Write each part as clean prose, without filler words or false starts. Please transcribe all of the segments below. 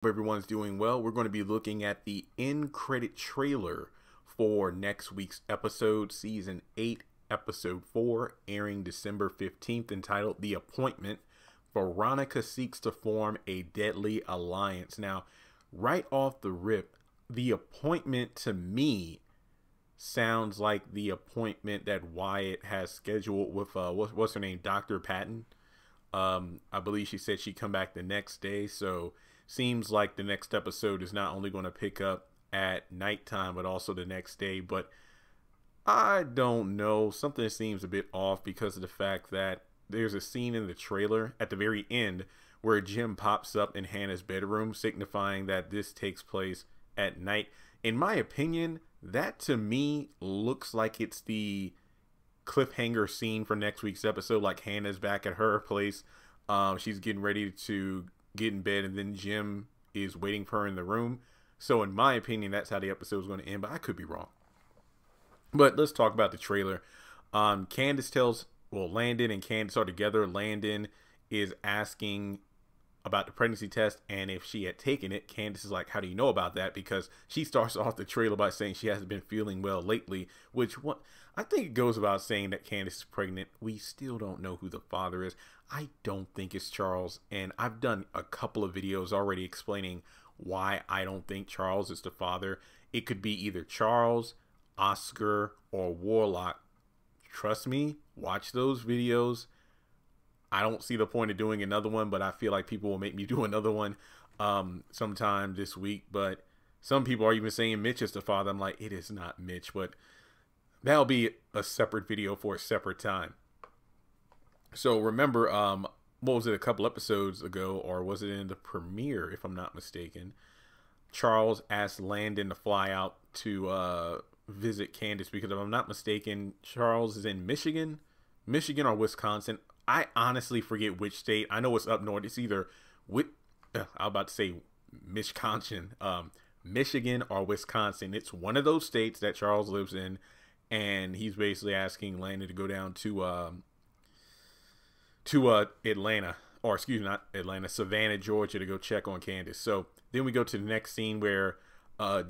Everyone's doing well. We're going to be looking at the end credit trailer for next week's episode, season 8, episode 4, airing December 15th, entitled The Appointment. Veronica seeks to form a deadly alliance. Now, right off the rip, the appointment to me sounds like the appointment that Wyatt has scheduled with what's her name, Dr. Patton. I believe she said she'd come back the next day, so seems like the next episode is not only going to pick up at nighttime, but also the next day. But I don't know. Something seems a bit off because of the fact that there's a scene in the trailer at the very end where Jim pops up in Hannah's bedroom, signifying that this takes place at night. In my opinion, that to me looks like it's the cliffhanger scene for next week's episode. Like Hannah's back at her place. She's getting ready to get in bed, and then Jim is waiting for her in the room. So in my opinion, that's how the episode is going to end, but I could be wrong. But let's talk about the trailer. Candace tells, Landon and Candace are together. Landon is asking about the pregnancy test and if she had taken it. Candace is like, how do you know about that? Because she starts off the trailer by saying she hasn't been feeling well lately, which I think it goes about saying that Candace is pregnant. We still don't know who the father is. I don't think it's Charles, and I've done a couple of videos already explaining why I don't think Charles is the father. It could be either Charles, Oscar, or Warlock. Trust me, watch those videos. I don't see the point of doing another one, but I feel like people will make me do another one sometime this week. But some people are even saying Mitch is the father. I'm like, it is not Mitch, but that'll be a separate video for a separate time. So remember, what was it, a couple episodes ago, or was it in the premiere, if I'm not mistaken, Charles asked Landon to fly out to visit Candace, because if I'm not mistaken, Charles is in Michigan or Wisconsin. I honestly forget which state. I know it's up north. It's either I'm about to say Wisconsin, Michigan or Wisconsin. It's one of those states that Charles lives in, and he's basically asking Landon to go down to Atlanta, or excuse me, not Atlanta, Savannah, Georgia, to go check on Candace. So then we go to the next scene where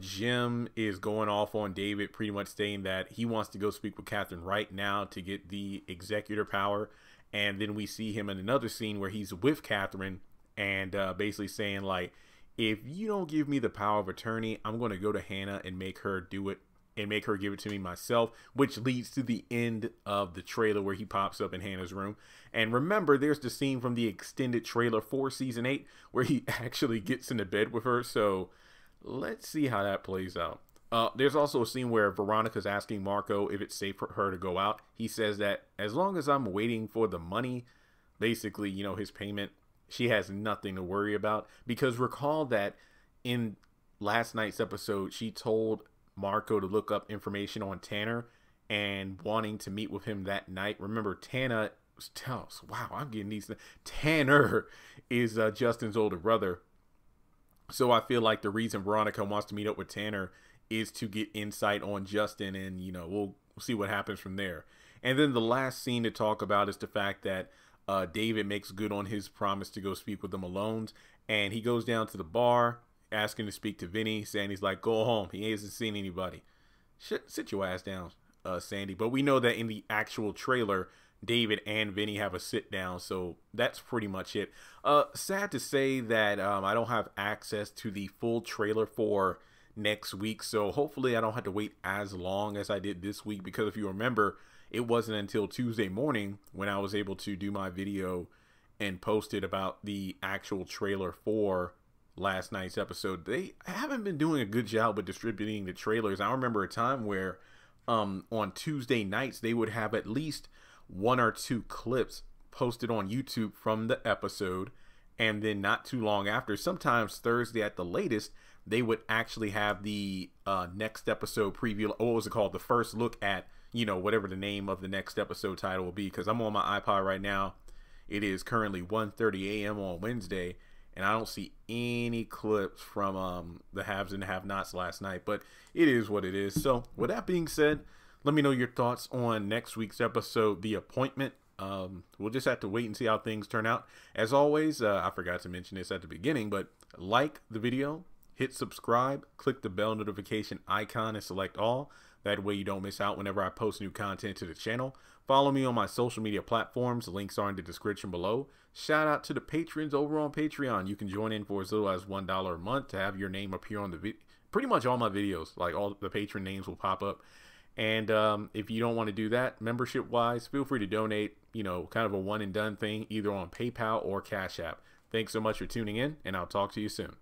Jim is going off on David, pretty much saying that he wants to go speak with Catherine right now to get the executor power. And then we see him in another scene where he's with Catherine and basically saying, like, if you don't give me the power of attorney, I'm going to go to Hannah and make her do it and make her give it to me myself, which leads to the end of the trailer where he pops up in Hannah's room. And remember, there's the scene from the extended trailer for season 8 where he actually gets into bed with her. So let's see how that plays out. There's also a scene where Veronica's asking Marco if it's safe for her to go out. He says that as long as I'm waiting for the money, basically, you know, his payment, she has nothing to worry about. Because recall that in last night's episode, she told Marco to look up information on Tanner and wanting to meet with him that night. Remember, Tanner is Justin's older brother. So I feel like the reason Veronica wants to meet up with Tanner is to get insight on Justin, and you know, we'll see what happens from there. And then the last scene to talk about is the fact that David makes good on his promise to go speak with the Malones, and he goes down to the bar asking to speak to Vinny, saying he's like, go home, he hasn't seen anybody. Sit your ass down, Sandy. But we know that in the actual trailer, David and Vinny have a sit down, so that's pretty much it. Sad to say that I don't have access to the full trailer for next week, so hopefully I don't have to wait as long as I did this week, because if you remember, it wasn't until Tuesday morning when I was able to do my video and post it about the actual trailer for last night's episode. They haven't been doing a good job with distributing the trailers. I remember a time where on Tuesday nights they would have at least 1 or 2 clips posted on YouTube from the episode, and then not too long after, sometimes Thursday at the latest, they would actually have the next episode preview. What was it called? The first look at, you know, whatever the name of the next episode title will be, because I'm on my iPod right now. It is currently 1:30 a.m. on Wednesday, and I don't see any clips from the haves and have-nots last night, but it is what it is. So with that being said, let me know your thoughts on next week's episode, The Appointment. We'll just have to wait and see how things turn out. As always, I forgot to mention this at the beginning, but like the video, hit subscribe, click the bell notification icon and select all. That way you don't miss out whenever I post new content to the channel. Follow me on my social media platforms. Links are in the description below. Shout out to the patrons over on Patreon. You can join in for as little as $1 a month to have your name appear on the video. Pretty much all my videos, like all the patron names will pop up. And if you don't want to do that, membership wise, feel free to donate, you know, kind of a one and done thing, either on PayPal or Cash App. Thanks so much for tuning in, and I'll talk to you soon.